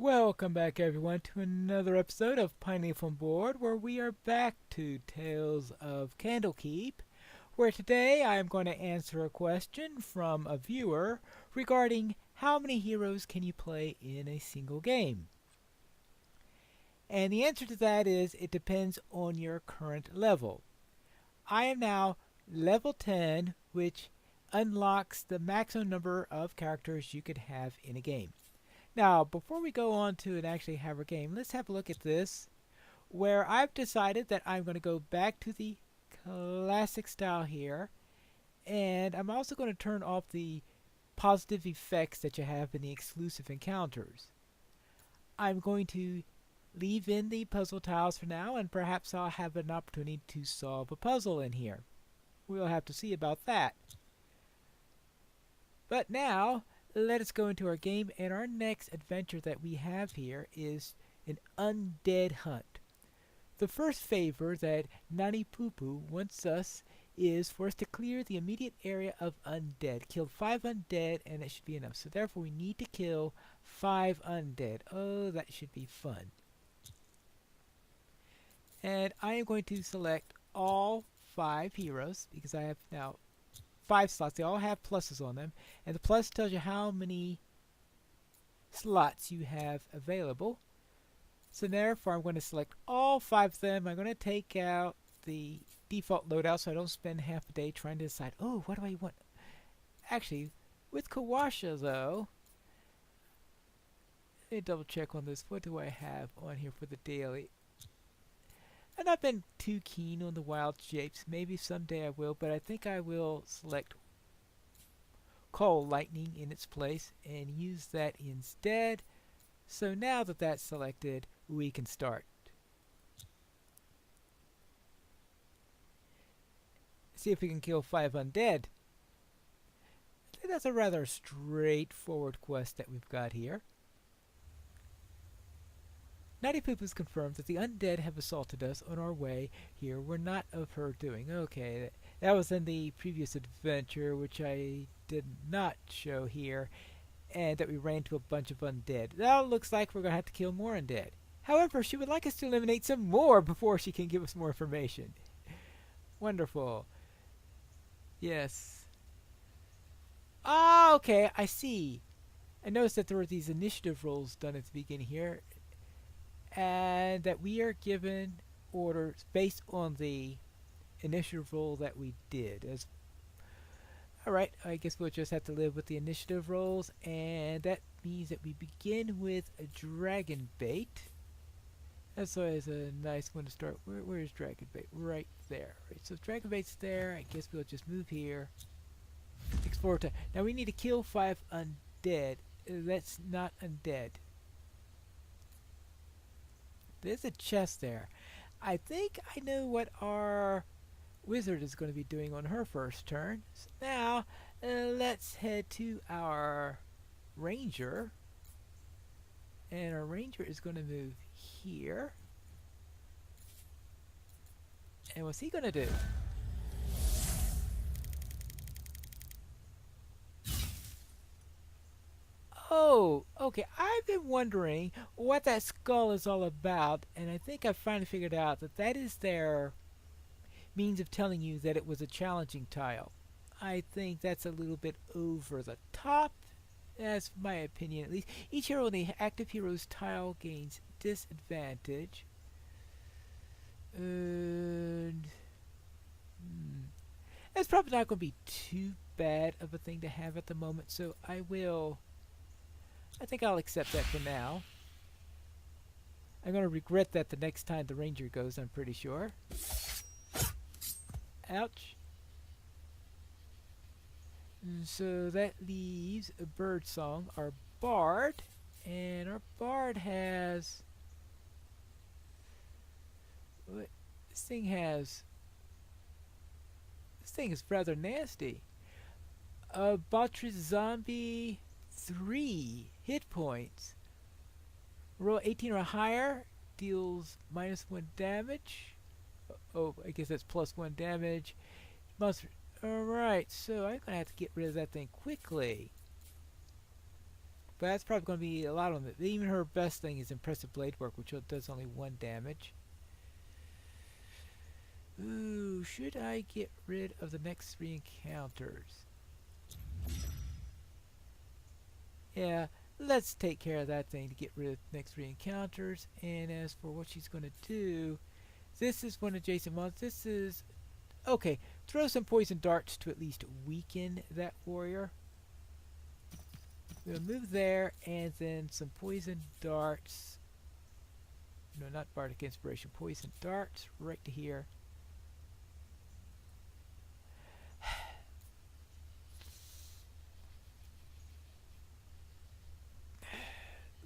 Welcome back everyone to another episode of Pineleaf on Board, where we are back to Tales of Candlekeep, where today I am going to answer a question from a viewer regarding how many heroes can you play in a single game. And the answer to that is it depends on your current level. I am now level 10, which unlocks the maximum number of characters you could have in a game. Now, before we go on to and actually have our game, let's have a look at this, where I've decided that I'm going to go back to the classic style here, and I'm also going to turn off the positive effects that you have in the exclusive encounters. I'm going to leave in the puzzle tiles for now, and perhaps I'll have an opportunity to solve a puzzle in here. We'll have to see about that. But now, let us go into our game, and our next adventure that we have here is an undead hunt. The first favor that Nani Poo wants us is for us to clear the immediate area of undead. Kill 5 undead and it should be enough. So therefore we need to kill 5 undead. Oh, that should be fun. And I am going to select all 5 heroes because I have now 5 slots. They all have pluses on them, and the plus tells you how many slots you have available. So therefore I'm going to select all 5 of them. I'm going to take out the default loadout so I don't spend half a day trying to decide, oh, what do I want? Actually, with Kawasha though, let me double check on this. What do I have on here for the daily? I've not been too keen on the wild shapes. Maybe someday I will, but I think I will select Call Lightning in its place and use that instead. So now that that's selected, we can start. See if we can kill 5 undead. I think that's a rather straightforward quest that we've got here. Natty Poop has confirmed that the undead have assaulted us on our way here. We're not of her doing. Okay, that was in the previous adventure, which I did not show here, and that we ran into a bunch of undead. Now it looks like we're going to have to kill more undead. However, she would like us to eliminate some more before she can give us more information. Wonderful. Yes. Ah, okay, I see. I noticed that there were these initiative rolls done at the beginning here, and that we are given orders based on the initiative roll that we did. Alright, I guess we'll just have to live with the initiative rolls, and that means that we begin with a dragon bait. That's always a nice one to start. Where is dragon bait? Right there. Right, so dragon bait's there. I guess we'll just move here. Explore time. Now we need to kill 5 undead. That's not undead. There's a chest there. I think I know what our wizard is going to be doing on her first turn. So now, let's head to our ranger. And our ranger is going to move here. And what's he going to do? Oh, okay. I've been wondering what that skull is all about, and I think I've finally figured out that that is their means of telling you that it was a challenging tile. I think that's a little bit over the top. That's my opinion, at least. Each hero in the active hero's tile gains disadvantage. And that's probably not going to be too bad of a thing to have at the moment, so I think I'll accept that for now. I'm going to regret that the next time the ranger goes, I'm pretty sure. Ouch. And so that leaves a bird song, our bard. And our bard has... What? This thing is rather nasty. Botry's zombie... 3 hit points. Roll 18 or higher, deals -1 damage. Oh, I guess that's +1 damage. Must. Alright, so I'm gonna have to get rid of that thing quickly. But that's probably going to be a lot on it. Even her best thing is Impressive Blade Work, which does only 1 damage. Ooh, should I get rid of the next 3 encounters? Yeah, let's take care of that thing to get rid of the next 3 encounters. And as for what she's going to do, this is one adjacent monster. This is... Okay, throw some poison darts to at least weaken that warrior. We'll move there, and then some poison darts. No, not Bardic Inspiration. Poison darts right to here.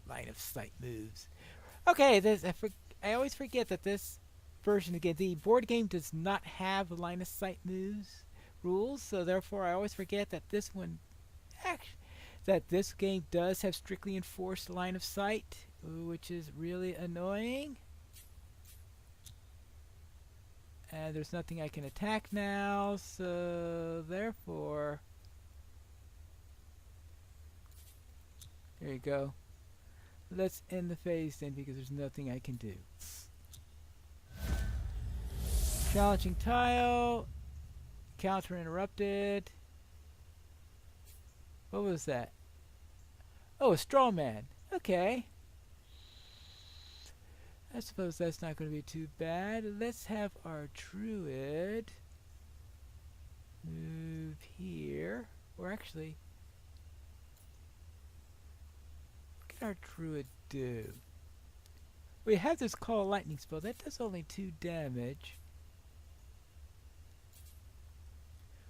Line of sight moves. Okay, I always forget that this version again, the board game does not have line of sight moves rules, so therefore I always forget that this one, that this game does have strictly enforced line of sight, which is really annoying. And there's nothing I can attack now, so therefore, there you go. Let's end the phase then, because there's nothing I can do. Challenging tile. Counter interrupted. What was that? Oh, a straw man. Okay. I suppose that's not going to be too bad. Let's have our druid move here. Or actually, what can our druid do? We have this call lightning spell. That does only 2 damage.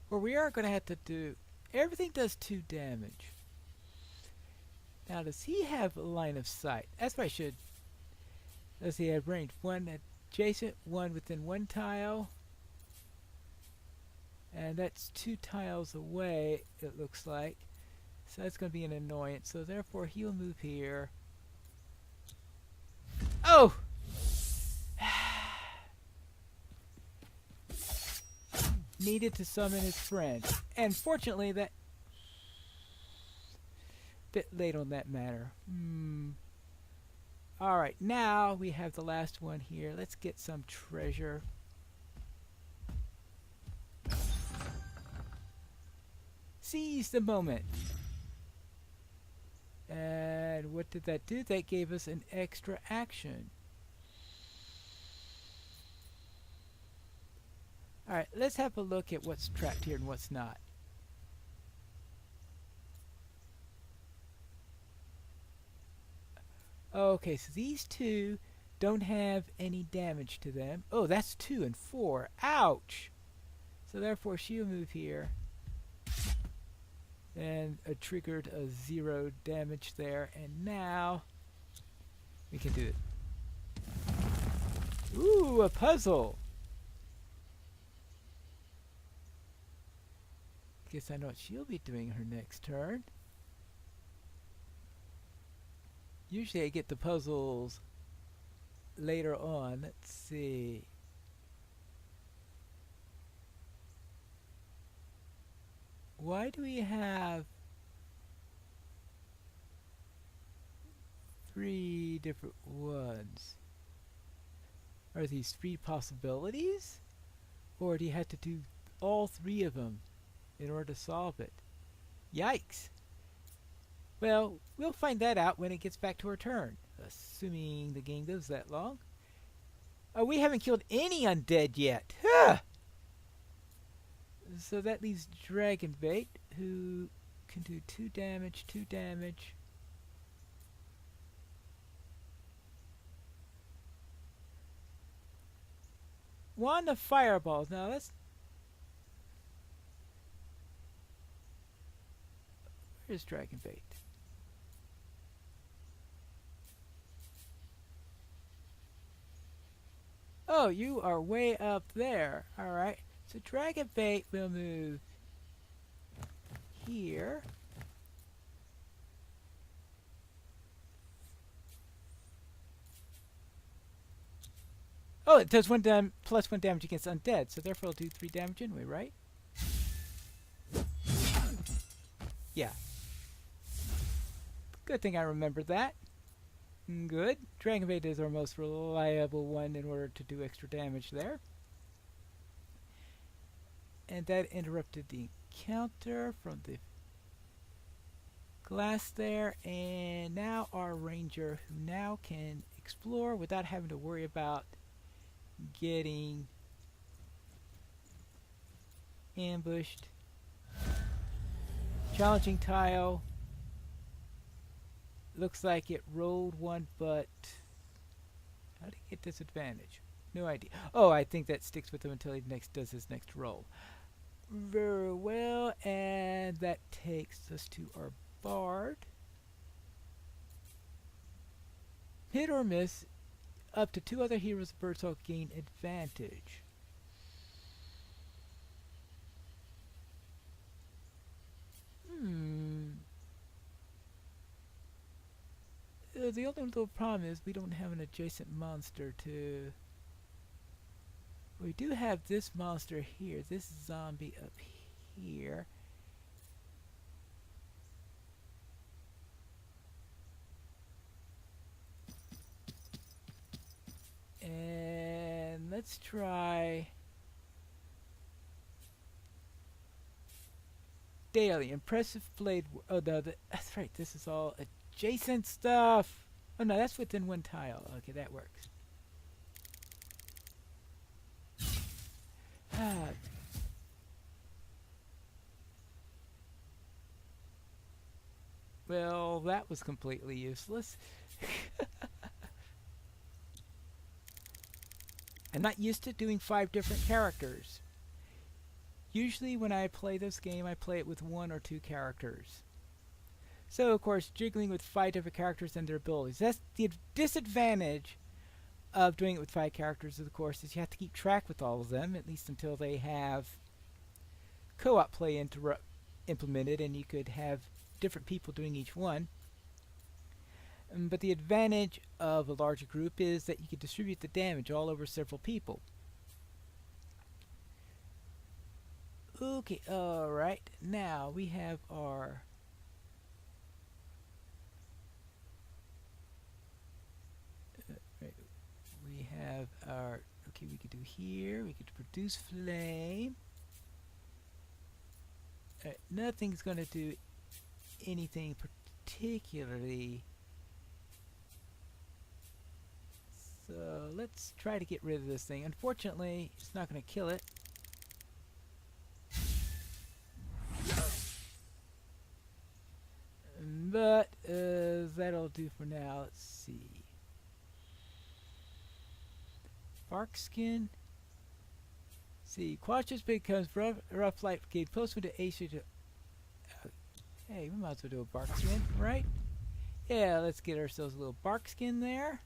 Or we are going to have to do... Everything does 2 damage. Now, does he have a line of sight? That's what I should... Does he have range? 1 adjacent, 1 within 1 tile. And that's 2 tiles away, it looks like. So that's going to be an annoyance. So therefore, he'll move here. Oh! Needed to summon his friend. And fortunately, that... Bit late on that matter. Alright, now we have the last one here. Let's get some treasure. Seize the moment. And what did that do? That gave us an extra action. Alright, let's have a look at what's trapped here and what's not. Okay, so these 2 don't have any damage to them. Oh, that's 2 and 4. Ouch! So therefore she'll move here. And triggered a 0 damage there. And now we can do it. Ooh, a puzzle! Guess I know what she'll be doing her next turn. Usually I get the puzzles later on. Let's see. Why do we have 3 different ones? Are these 3 possibilities? Or do you have to do all 3 of them in order to solve it? Yikes! Well, we'll find that out when it gets back to our turn, assuming the game goes that long. Oh, we haven't killed any undead yet. Huh! So that leaves Dragonbait, who can do 2 damage, 2 damage. Wand of Fireballs. Now let's... Where's Dragonbait? Oh, you are way up there. Alright. So Dragonbait will move here. Oh, it does plus 1 damage against undead, so therefore it'll do 3 damage anyway, right? Yeah. Good thing I remembered that. Good. Dragon Bait is our most reliable one in order to do extra damage there. And that interrupted the encounter from the glass there. And now our ranger, who now can explore without having to worry about getting ambushed. Challenging tile. Looks like it rolled one, but how did he get disadvantage? No idea. Oh, I think that sticks with him until he does his next roll. Very well, and that takes us to our bard. Hit or miss, up to 2 other heroes of Berserk gain advantage. The only little problem is we don't have an adjacent monster to... We do have this monster here, this zombie up here. And let's try daily impressive blade. Oh no, that's right. This is all adjacent stuff. Oh no, that's within one tile. Okay, that works. Well, that was completely useless. I'm not used to doing 5 different characters. Usually when I play this game, I play it with 1 or 2 characters. So, of course, jiggling with 5 different characters and their abilities. That's the disadvantage of doing it with 5 characters, of course, is you have to keep track with all of them, at least until they have co-op play implemented, and you could have different people doing each one. But the advantage of a larger group is that you can distribute the damage all over several people. Okay, alright. Now we have our... we have our... Okay, we could do here. We could produce flame. Nothing's going to do anything particularly... So let's try to get rid of this thing. Unfortunately, it's not going to kill it. But that'll do for now. Let's see. Bark skin. See, Quatches becomes rough light gauge close to the AC to... hey, we might as well do a bark skin, right? Yeah, let's get ourselves a little bark skin there.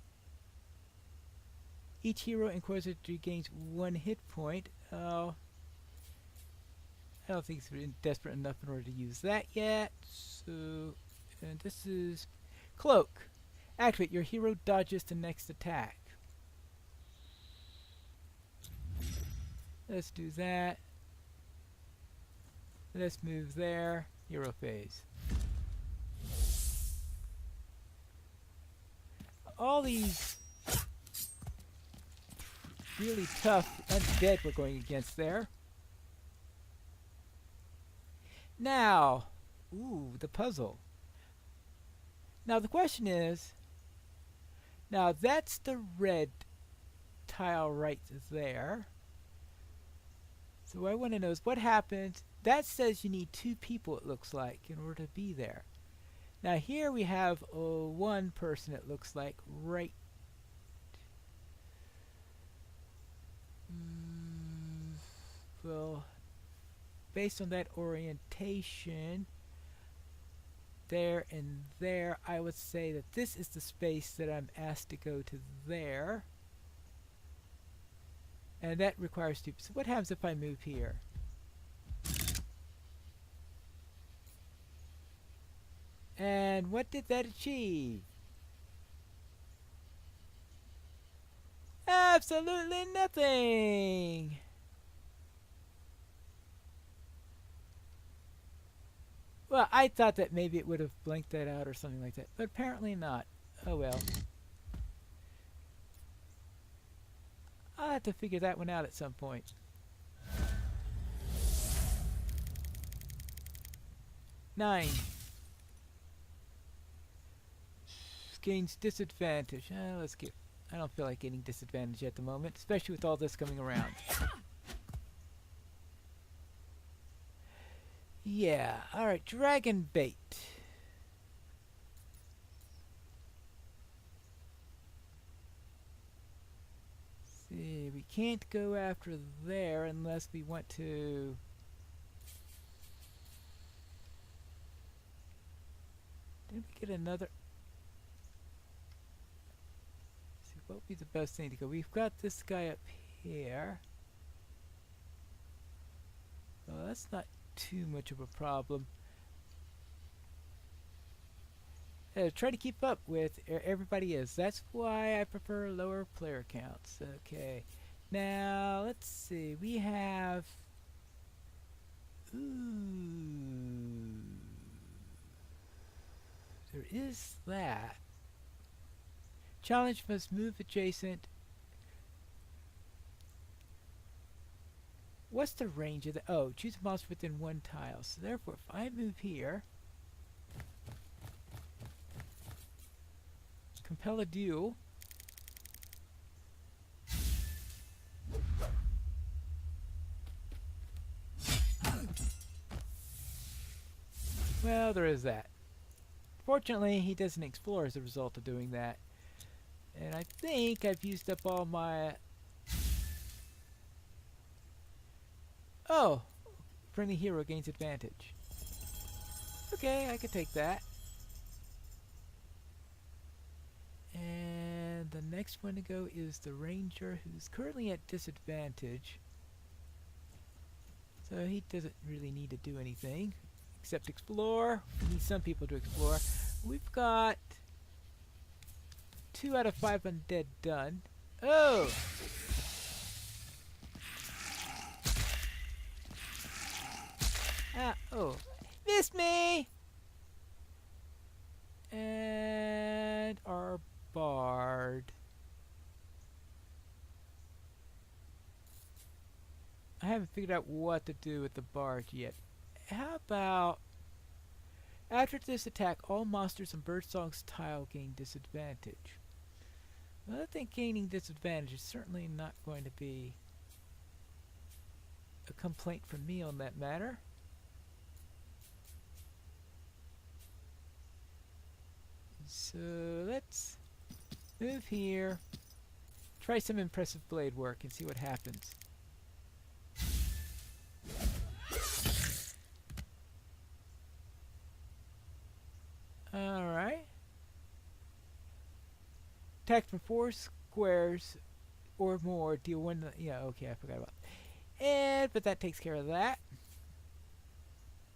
Each hero in Quasar gains 1 hit point. Oh, I don't think it's been desperate enough in order to use that yet. So, and this is Cloak. Activate. Your hero dodges the next attack. Let's do that. Let's move there. Hero phase. All these really tough undead we're going against there. Now, ooh, the puzzle. Now the question is, now that's the red tile right there. So what I want to know is what happens. That says you need 2 people, it looks like, in order to be there. Now here we have 1 person, it looks like, right. Well, based on that orientation, there and there, I would say that this is the space that I'm asked to go to there. And that requires 2. So what happens if I move here? And what did that achieve? Absolutely nothing! Well, I thought that maybe it would have blinked that out or something like that, but apparently not. Oh well. I'll have to figure that one out at some point. 9. Gains disadvantage. Let's get... I don't feel like getting disadvantage at the moment, especially with all this coming around. Yeah, alright, dragon bait. See, we can't go after there unless we want to... Did we get another... Let's see, what would be the best thing to go? We've got this guy up here. Well, that's not too much of a problem. Try to keep up with everybody is. That's why I prefer lower player counts. Okay. Now, let's see. We have... Ooh. There is that. Challenge must move adjacent. What's the range of the... Oh, choose a monster within 1 tile. So therefore, if I move here... Compel a duel. Well, there is that. Fortunately, he doesn't explore as a result of doing that. And I think I've used up all my... Oh! Friendly hero gains advantage. Okay, I could take that. And the next one to go is the ranger, who's currently at disadvantage. So he doesn't really need to do anything except explore. We need some people to explore. We've got 2 out of 5 undead done. Oh! Ah, oh. Missed me! And our bard. I haven't figured out what to do with the bard yet. How about... After this attack, all monsters in Birdsong's tile gain disadvantage. Well, I think gaining disadvantage is certainly not going to be a complaint from me on that matter. So let's move here, try some impressive blade work and see what happens. Alright. Attack from 4 squares or more, deal 1... Yeah, okay, I forgot about that. But that takes care of that.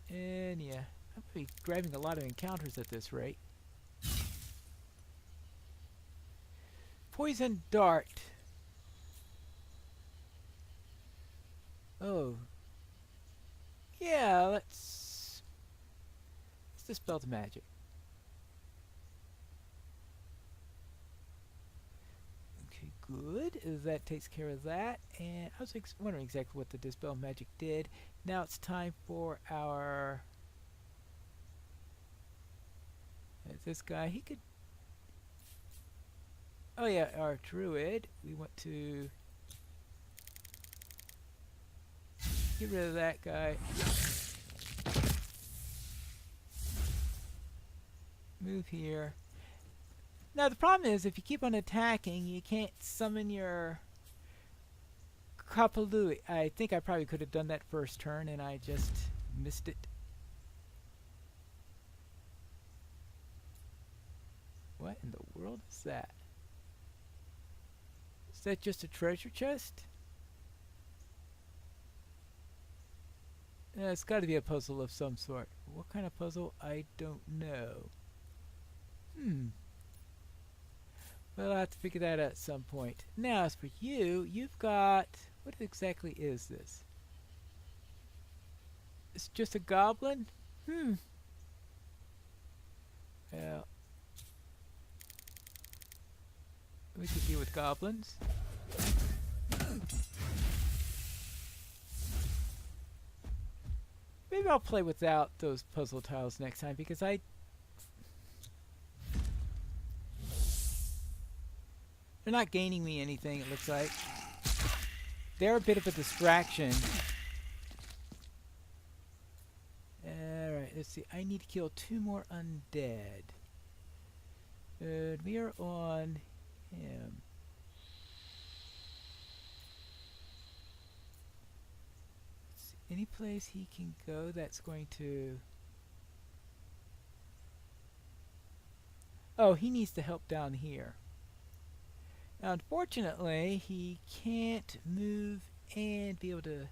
And yeah, I'm going to be grabbing a lot of encounters at this rate. Poison dart. Oh. Yeah, let's dispel the magic. Okay, good. That takes care of that. And I was wondering exactly what the dispel magic did. Now it's time for our... this guy, he could... Oh yeah, our druid. We want to get rid of that guy. Move here. Now the problem is, if you keep on attacking, you can't summon your Kapalui. I think I probably could have done that first turn, and I just missed it. What in the world is that? Is that just a treasure chest? It's got to be a puzzle of some sort. What kind of puzzle? I don't know. Well, I'll have to figure that out at some point. Now, as for you, you've got... What exactly is this? It's just a goblin? Well, we could deal with goblins. Maybe I'll play without those puzzle tiles next time because they're not gaining me anything, it looks like. They're a bit of a distraction. Alright, let's see. I need to kill 2 more undead. We are on him. Let's see. Any place he can go that's going to... Oh, he needs to help down here. Now, unfortunately, he can't move and be able to...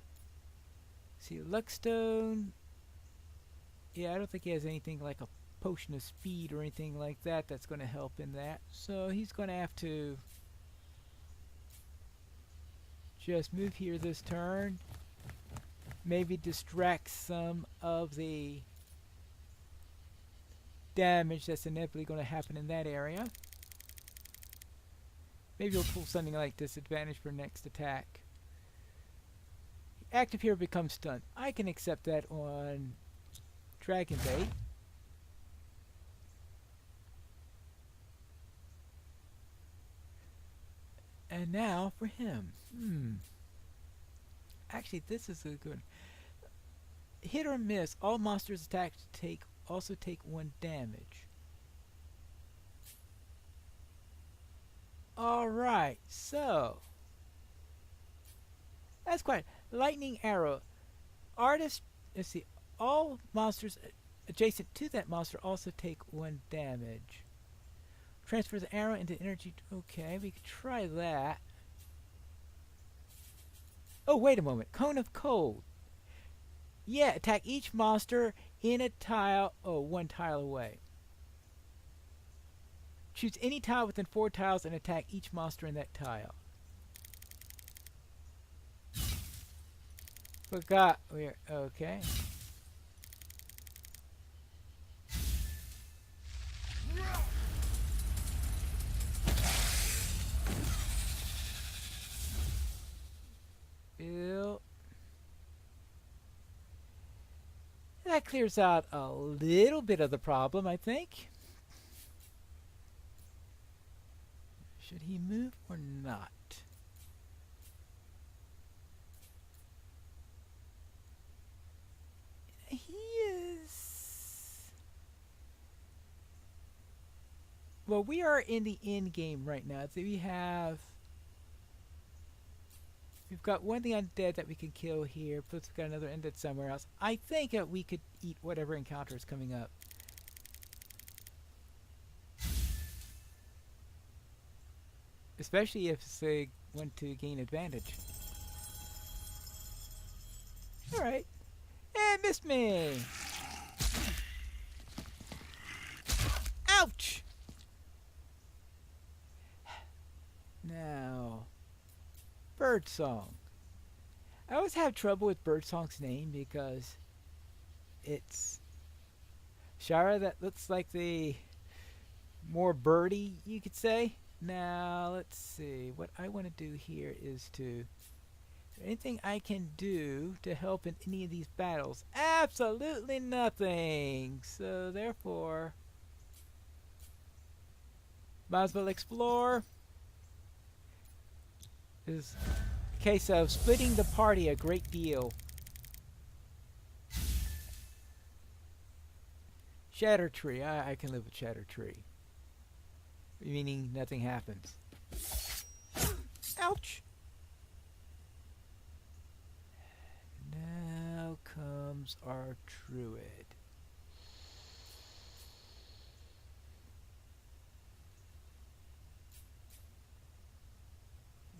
See, Luckstone... Yeah, I don't think he has anything like a potion of speed or anything like that that's going to help in that. So he's going to have to just move here this turn. Maybe distract some of the damage that's inevitably going to happen in that area. Maybe he'll pull something like disadvantage for next attack. Active here becomes stunned. I can accept that on Dragon Bait. And now for him. Actually, this is a good one. Hit or miss. All monsters attacked also take 1 damage. Alright, so that's quite lightning arrow. Artist, let's see, all monsters adjacent to that monster also take 1 damage. Transfer the arrow into energy. Okay, we could try that. Oh, wait a moment. Cone of Cold. Yeah, attack each monster in a tile. Oh, 1 tile away. Choose any tile within 4 tiles and attack each monster in that tile. Forgot. We're okay. That clears out a little bit of the problem, I think. Should he move or not? He is... Well, we are in the end game right now. So we've got 1 of the undead that we can kill here, plus we've got another undead somewhere else. I think that we could eat whatever encounter is coming up. Especially if they want to gain advantage. Alright. And missed me! Ouch! Now... Birdsong. I always have trouble with Birdsong's name because it's Shara that looks like the more birdie, you could say. Now, let's see. What I want to do here is to... anything I can do to help in any of these battles? Absolutely nothing! So, therefore... might as well explore. Is a case of splitting the party a great deal. Shatter Tree. I can live with Shatter Tree. Meaning nothing happens. Ouch! Now comes our Druid.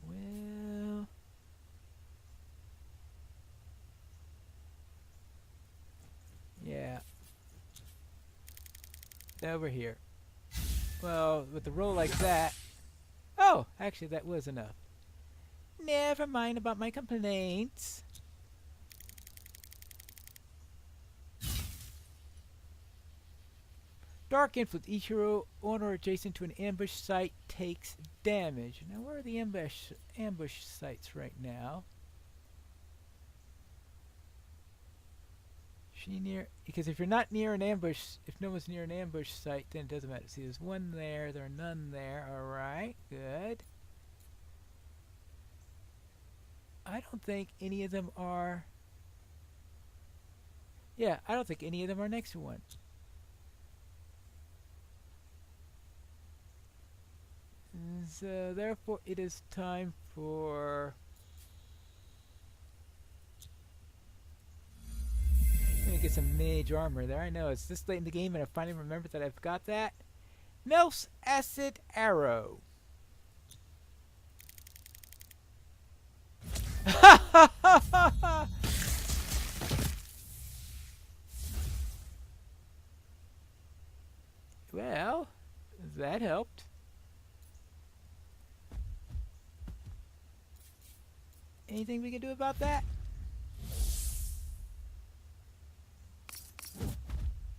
Well... yeah. Over here. Well, with a roll like that... oh! Actually, that was enough. Never mind about my complaints. Dark influence. Each hero on or adjacent to an ambush site takes damage. Now, where are the ambush sites right now? She near? Because if you're not near an ambush, if no one's near an ambush site, then it doesn't matter. See, there's one there. There are none there. All right, good. I don't think any of them are. Yeah, I don't think any of them are next to one. So therefore it is time for... Let me get some mage armor there. I know it's this late in the game and I finally remembered that I've got that. Melf's Acid Arrow. Well, that helped. Anything we can do about that?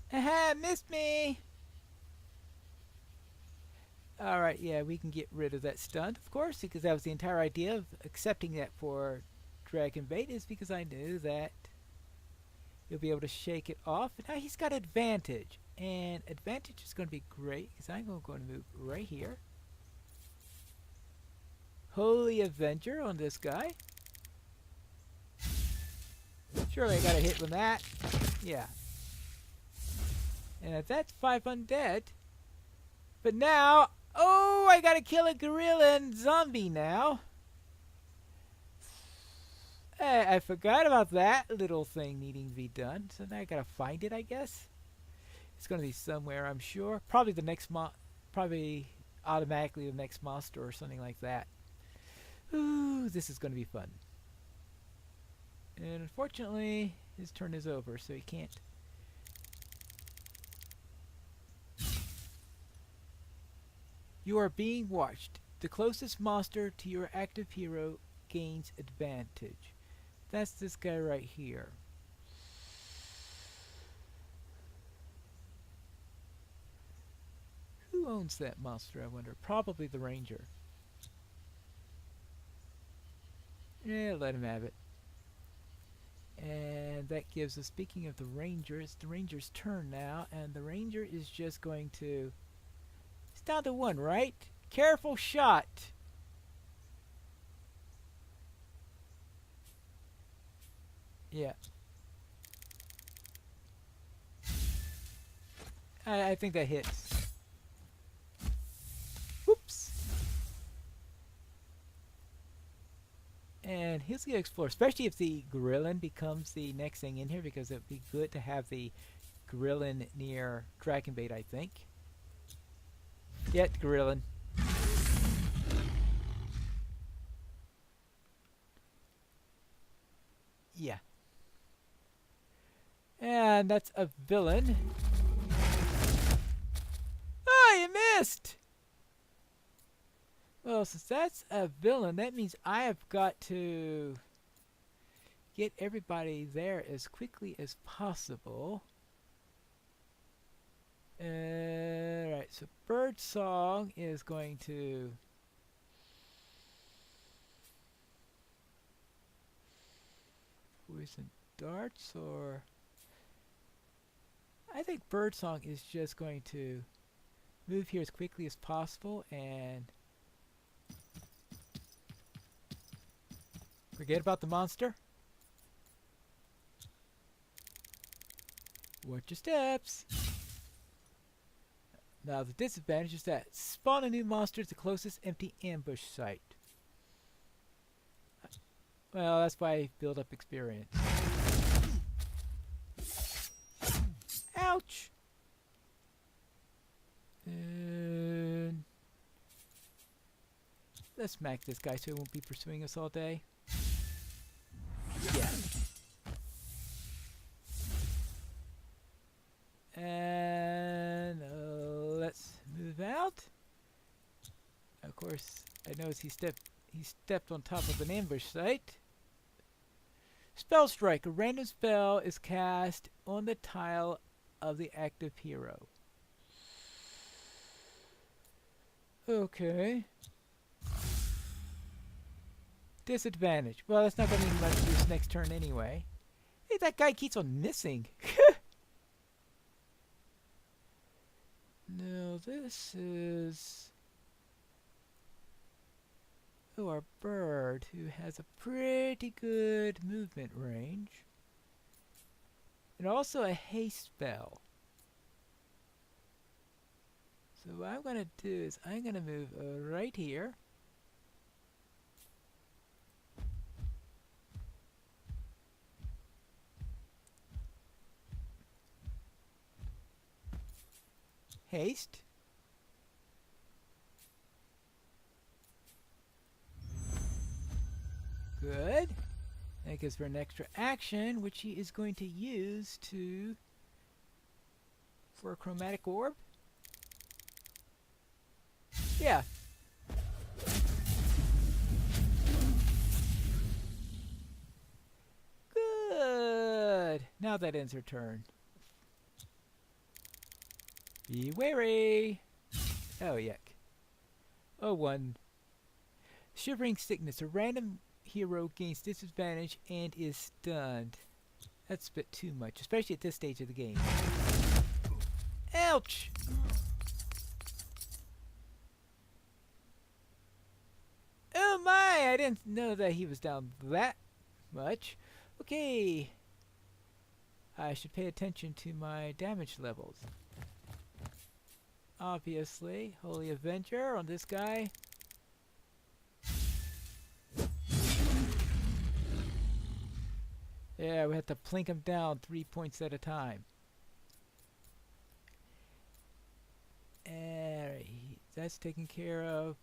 Haha, missed me! Alright, yeah, we can get rid of that stunt, of course, because that was the entire idea of accepting that for Dragon Bait, is because I knew that you'll be able to shake it off. And now he's got advantage. And advantage is going to be great, because I'm going to move right here. Holy Avenger on this guy. Surely I got a hit with that. Yeah. And that's 5 undead. But now, oh, I gotta kill a gorilla and zombie now. I forgot about that little thing needing to be done. So now I gotta find it, I guess. It's gonna be somewhere, I'm sure. Probably the next probably automatically the next monster or something like that. Ooh, this is gonna be fun. And unfortunately, his turn is over, so he can't. You are being watched. The closest monster to your active hero gains advantage. That's this guy right here. Who owns that monster, I wonder? Probably the ranger. Yeah, let him have it. And that gives us, speaking of the ranger, it's the ranger's turn now, and the ranger is just going to... It's down to 1, right? Careful shot! Yeah. I think that hits. Whoops! And he's going to explore, especially if the Gorillin becomes the next thing in here, because it would be good to have the Gorillin near Dragonbait, I think. Yet, Gorillin. Yeah. And that's a villain. Oh, you missed! Well, since that's a villain, that means I have got to get everybody there as quickly as possible. Right, so Birdsong is going to... Poison darts, or... I think Birdsong is just going to move here as quickly as possible and... Forget about the monster. Watch your steps. Now the disadvantage is that spawn a new monster at the closest empty ambush site. Well, that's why I build up experience. Ouch! And let's smack this guy so he won't be pursuing us all day. Yeah. And let's move out. Of course, I noticed he stepped on top of an ambush site. Spell Strike. A random spell is cast on the tile of the active hero. Okay. Disadvantage. Well, that's not going to mean much this next turn anyway. Hey, that guy keeps on missing. No, this is... Oh, our bird, who has a pretty good movement range. And also a haste spell. So what I'm going to do is I'm going to move right here. Haste. Good. That gives her an extra action, which he is going to use for a chromatic orb. Yeah. Good. Now that ends her turn. Be wary. Oh, yuck. Oh, one. Shivering Sickness. A random hero gains disadvantage and is stunned. That's a bit too much, especially at this stage of the game. Ouch! Oh my! I didn't know that he was down that much. Okay. I should pay attention to my damage levels. Obviously, Holy Avenger on this guy. Yeah, we have to plink him down 3 points at a time. And that's taken care of.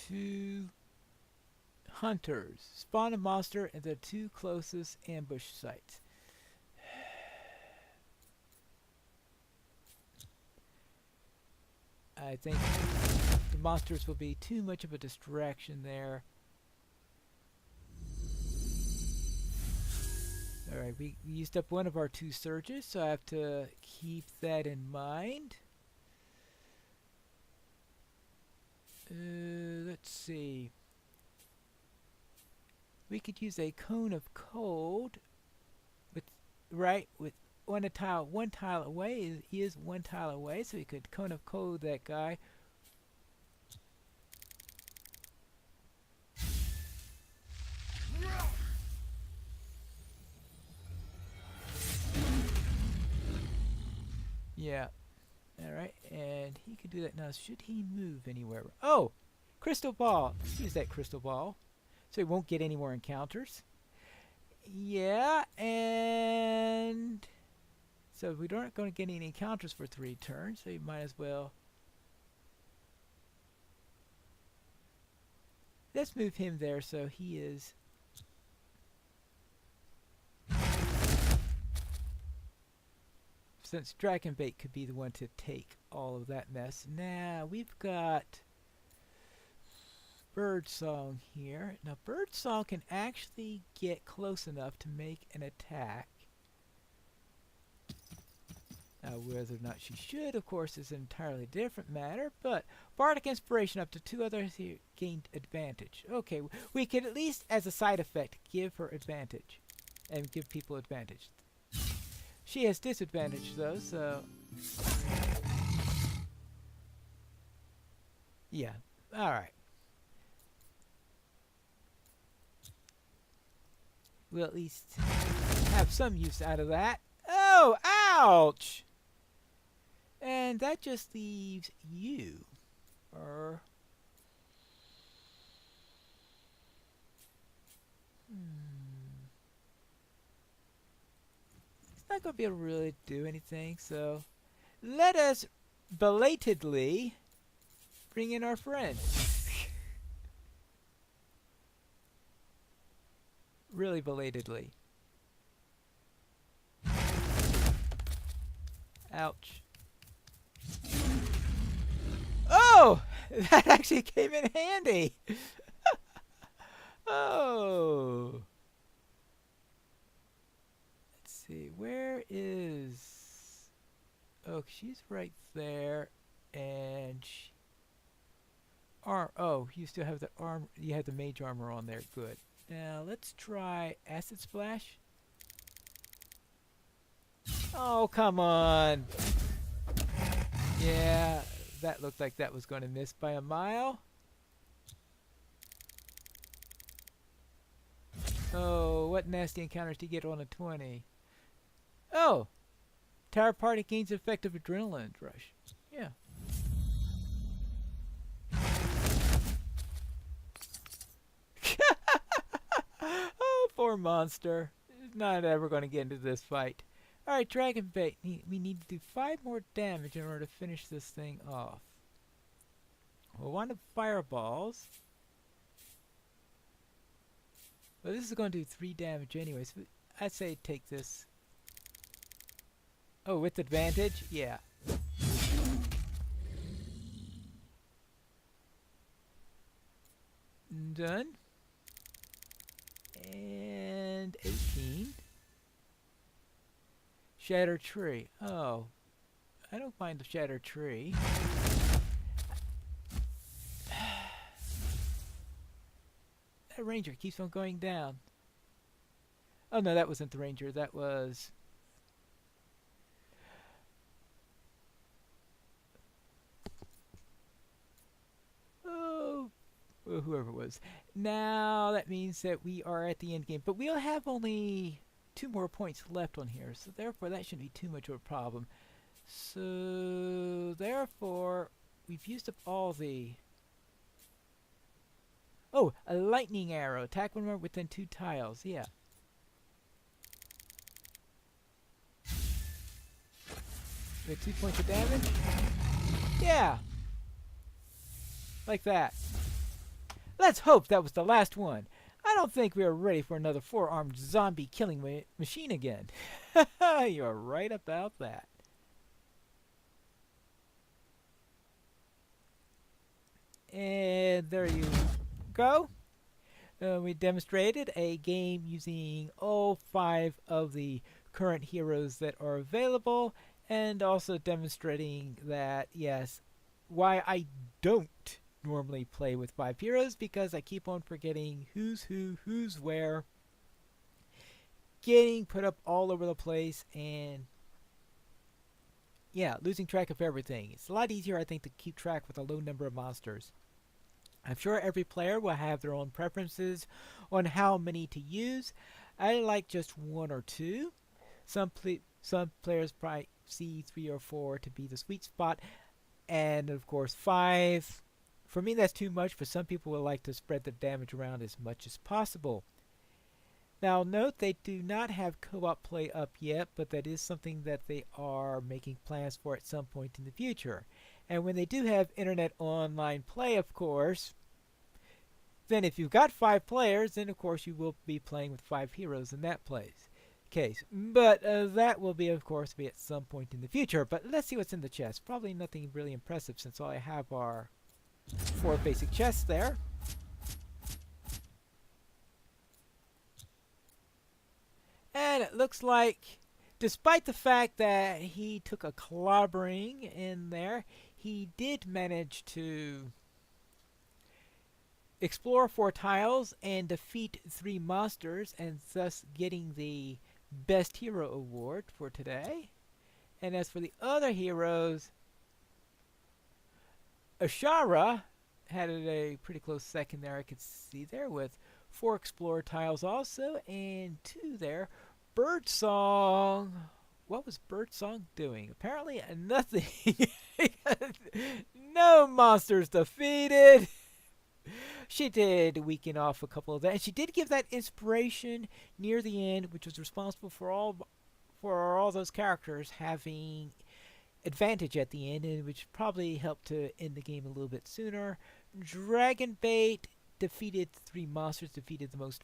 2 hunters. Spawn a monster in the 2 closest ambush sites. I think the monsters will be too much of a distraction there. Alright, we used up one of our 2 surges, so I have to keep that in mind. Let's see. We could use a cone of cold with one tile away. He is 1 tile away, so we could cone of cold that guy. Yeah. Alright, and he could do that now. Should he move anywhere? Oh! Crystal Ball! Let's use that Crystal Ball. So he won't get any more encounters. Yeah, and... So we aren't going to get any encounters for 3 turns, so you might as well... Let's move him there so he is... Since Dragonbait could be the one to take all of that mess. Now, we've got Birdsong here. Now, Birdsong can actually get close enough to make an attack. Now, whether or not she should, of course, is an entirely different matter, but Bardic Inspiration up to 2 others here gained advantage. Okay, we could at least, as a side effect, give her advantage. And give people advantage. She has disadvantage, though, so... Yeah, alright. We'll at least have some use out of that. Oh, ouch! And that just leaves you. Or... Not going to be able to really do anything, so let us belatedly bring in our friend. Really belatedly. Ouch. Oh! That actually came in handy! Oh! See, where is... Oh, she's right there, and oh, you still have the arm. You have the mage armor on there. Good. Now let's try acid splash. Oh, come on. Yeah, that looked like that was going to miss by a mile. Oh, what nasty encounters do you get on a 20? Oh, tower party gains effective adrenaline rush. Yeah. Oh, poor monster. He's not ever going to get into this fight. Alright, Dragon Bait. We need to do 5 more damage in order to finish this thing off. We'll want to fireballs. Well, this is going to do 3 damage anyway, so I'd say take this. Oh, with advantage? Yeah. Done. And 18. Shatter Tree. Oh, I don't mind the Shatter Tree. That ranger keeps on going down. Oh no, that wasn't the ranger. That was... Oh, well, whoever it was. Now that means that we are at the end game. But we'll have only 2 more points left on here. So therefore that shouldn't be too much of a problem. So therefore we've used up all the... Oh, a lightning arrow. Attack one more within 2 tiles. Yeah. With 2 points of damage? Yeah. Like that. Let's hope that was the last one. I don't think we are ready for another 4-armed zombie killing machine again. You're right about that. And there you go. We demonstrated a game using all 5 of the current heroes that are available, and also demonstrating that, yes, why I don't normally play with 5 heroes, because I keep on forgetting who's who, who's where, getting put up all over the place, and yeah, losing track of everything. It's a lot easier, I think, to keep track with a low number of monsters. I'm sure every player will have their own preferences on how many to use. I like just 1 or 2. Some players probably see 3 or 4 to be the sweet spot, and of course 5. For me, that's too much, but some people would like to spread the damage around as much as possible. Now note, they do not have co-op play up yet, but that is something that they are making plans for at some point in the future. And when they do have internet online play, of course, then if you've got 5 players, then of course you will be playing with 5 heroes in that case. But that will be, of course, at some point in the future. But let's see what's in the chest. Probably nothing really impressive, since all I have are 4 basic chests there. And it looks like, despite the fact that he took a clobbering in there, he did manage to explore 4 tiles and defeat 3 monsters, and thus getting the Best Hero Award for today. And as for the other heroes, Ashara had a pretty close second there, I could see there, with 4 Explorer tiles also, and 2 there. Birdsong. What was Birdsong doing? Apparently nothing. No monsters defeated. She did weaken off a couple of that, and she did give that inspiration near the end, which was responsible for all those characters having advantage at the end, and which probably helped to end the game a little bit sooner. Dragonbait defeated 3 monsters, defeated the most,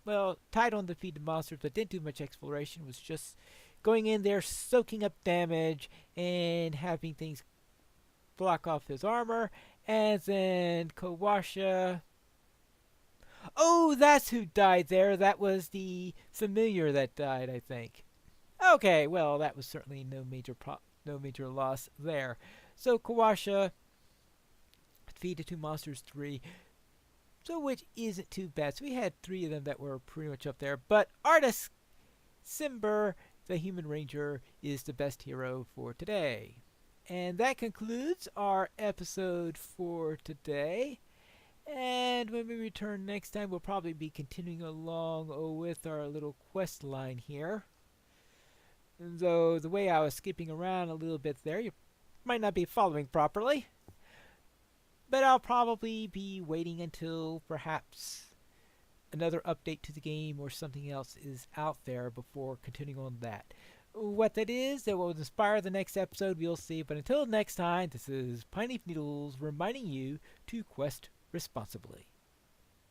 well, tied on defeated monsters, but didn't do much exploration, was just going in there, soaking up damage, and having things block off his armor. And then Kawasha. Oh, that's who died there. That was the familiar that died, I think. Okay, well, that was certainly no no major loss there. So Kawasha defeated 2 monsters 3, so which isn't too bad. So we had 3 of them that were pretty much up there. But Artist Simber, the Human Ranger, is the best hero for today. And that concludes our episode for today. And when we return next time, we'll probably be continuing along with our little quest line here. Though the way I was skipping around a little bit there, you might not be following properly. But I'll probably be waiting until perhaps another update to the game or something else is out there before continuing on that. What that is, that will inspire the next episode, we'll see. But until next time, this is Pineleaf Needles reminding you to quest responsibly.